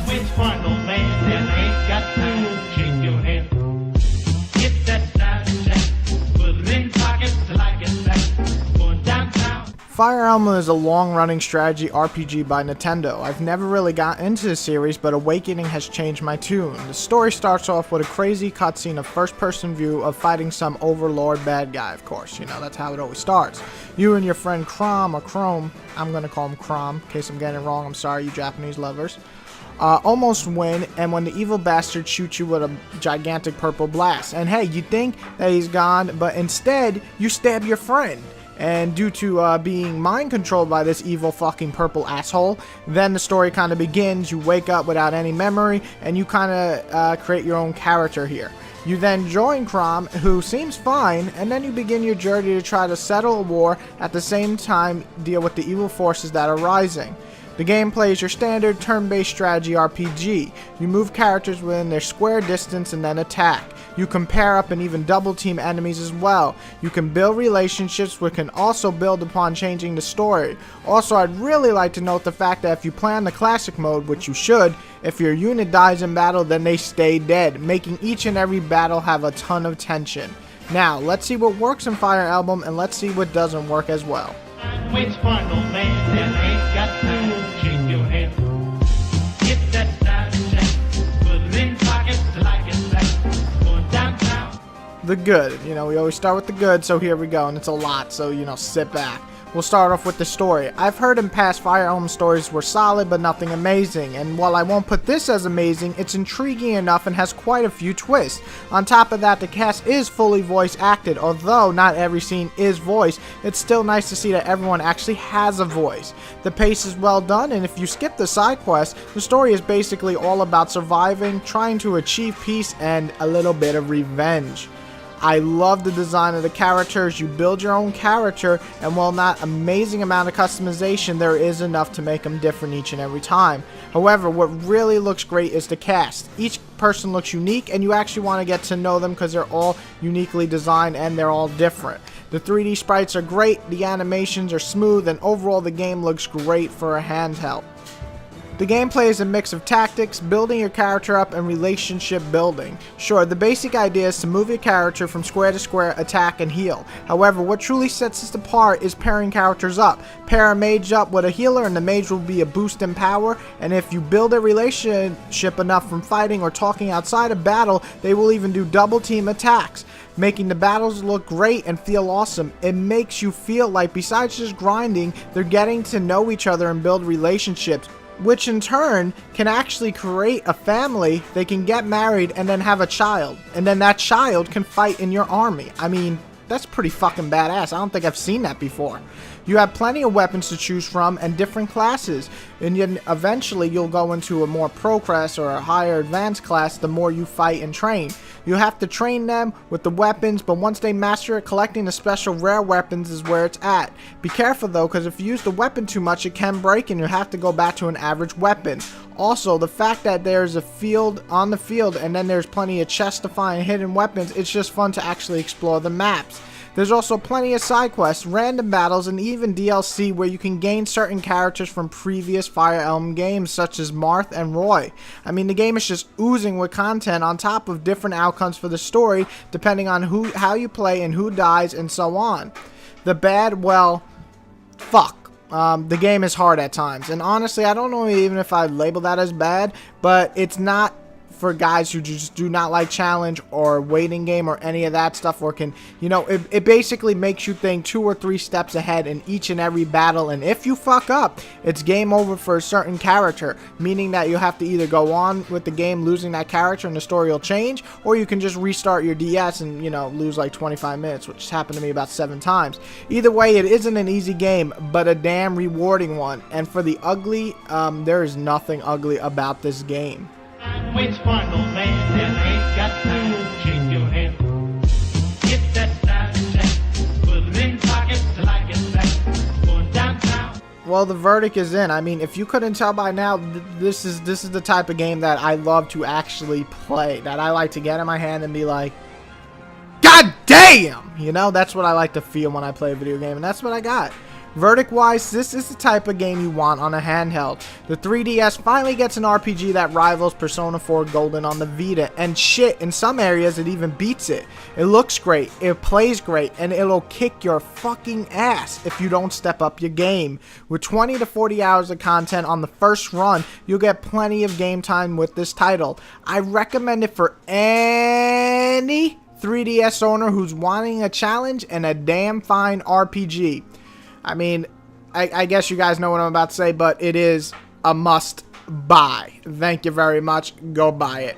Which one, old man, that ain't got time to shake your head? Get that diamond check, put it in pockets till I get back. Going downtown. Fire Emblem is a long-running strategy RPG by Nintendo. I've never really got into the series, but Awakening has changed my tune. The story starts off with a crazy cutscene of first-person view of fighting some overlord bad guy, of course. You know, that's how it always starts. You and your friend Crom, or Chrome, I'm gonna call him Crom, in case I'm getting it wrong, I'm sorry, you Japanese lovers, almost win, and when the evil bastard shoots you with a gigantic purple blast. And hey, you think that he's gone, but instead, you stab your friend. And due to being mind controlled by this evil fucking purple asshole, then the story kind of begins. You wake up without any memory, and you kind of create your own character here. You then join Crom, who seems fine, and then you begin your journey to try to settle a war, at the same time deal with the evil forces that are rising. The gameplay is your standard turn-based strategy RPG. You move characters within their square distance and then attack. You can pair up and even double team enemies as well. You can build relationships, which can also build upon changing the story. Also, I'd really like to note the fact that if you play on the classic mode, which you should, if your unit dies in battle, then they stay dead, making each and every battle have a ton of tension. Now, let's see what works in Fire Emblem, and let's see what doesn't work as well. Which one, old man, that ain't got time to shake your head? Get that diamond check, put it in pockets till I get back. Going downtown. The good. You know, we always start with the good, so here we go, and it's a lot, so, you know, sit back. We'll start off with the story. I've heard in past Fire Emblem stories were solid, but nothing amazing, and while I won't put this as amazing, it's intriguing enough and has quite a few twists. On top of that, the cast is fully voice acted. Although not every scene is voiced, it's still nice to see that everyone actually has a voice. The pace is well done, and if you skip the side quests, the story is basically all about surviving, trying to achieve peace, and a little bit of revenge. I love the design of the characters. You build your own character, and while not amazing amount of customization, there is enough to make them different each and every time. However, what really looks great is the cast. Each person looks unique, and you actually want to get to know them because they're all uniquely designed and they're all different. The 3D sprites are great, the animations are smooth, and overall the game looks great for a handheld. The gameplay is a mix of tactics, building your character up, and relationship building. Sure, the basic idea is to move your character from square to square, attack, and heal. However, what truly sets us apart is pairing characters up. Pair a mage up with a healer, and the mage will be a boost in power, and if you build a relationship enough from fighting or talking outside of battle, they will even do double team attacks, making the battles look great and feel awesome. It makes you feel like besides just grinding, they're getting to know each other and build relationships, which in turn can actually create a family. They can get married and then have a child, and then that child can fight in your army. I mean, that's pretty fucking badass. I don't think I've seen that before. You have plenty of weapons to choose from and different classes, and then eventually you'll go into a more pro class or a higher advanced class the more you fight and train. You have to train them with the weapons, but once they master it, collecting the special rare weapons is where it's at. Be careful though, because if you use the weapon too much, it can break and you have to go back to an average weapon. Also, the fact that there's a field on the field and then there's plenty of chests to find hidden weapons, it's just fun to actually explore the maps. There's also plenty of side quests, random battles, and even DLC where you can gain certain characters from previous Fire Emblem games such as Marth and Roy. I mean, the game is just oozing with content on top of different outcomes for the story depending on how you play and who dies and so on. The bad, well, fuck. The game is hard at times, and honestly I don't know even if I'd label that as bad, but it's not for guys who just do not like challenge or waiting game or any of that stuff, or can, you know, it basically makes you think 2 or 3 steps ahead in each and every battle, and if you fuck up, it's game over for a certain character, meaning that you have to either go on with the game losing that character and the story will change, or you can just restart your DS and, you know, lose like 25 minutes, which has happened to me about 7 times. Either way, it isn't an easy game, but a damn rewarding one, and for the ugly, there is nothing ugly about this game. Which one, old man, that ain't got time to shake your head? Get that diamond check, put it in pockets till I get back. Going downtown. Well, the verdict is in. I mean, if you couldn't tell by now, this is the type of game that I love to actually play. That I like to get in my hand and be like, God damn! You know, that's what I like to feel when I play a video game, and that's what I got. Verdict-wise, this is the type of game you want on a handheld. The 3DS finally gets an RPG that rivals Persona 4 Golden on the Vita, and shit, in some areas it even beats it. It looks great, it plays great, and it'll kick your fucking ass if you don't step up your game. With 20 to 40 hours of content on the first run, you'll get plenty of game time with this title. I recommend it for any 3DS owner who's wanting a challenge and a damn fine RPG. I mean, I guess you guys know what I'm about to say, but it is a must buy. Thank you very much. Go buy it.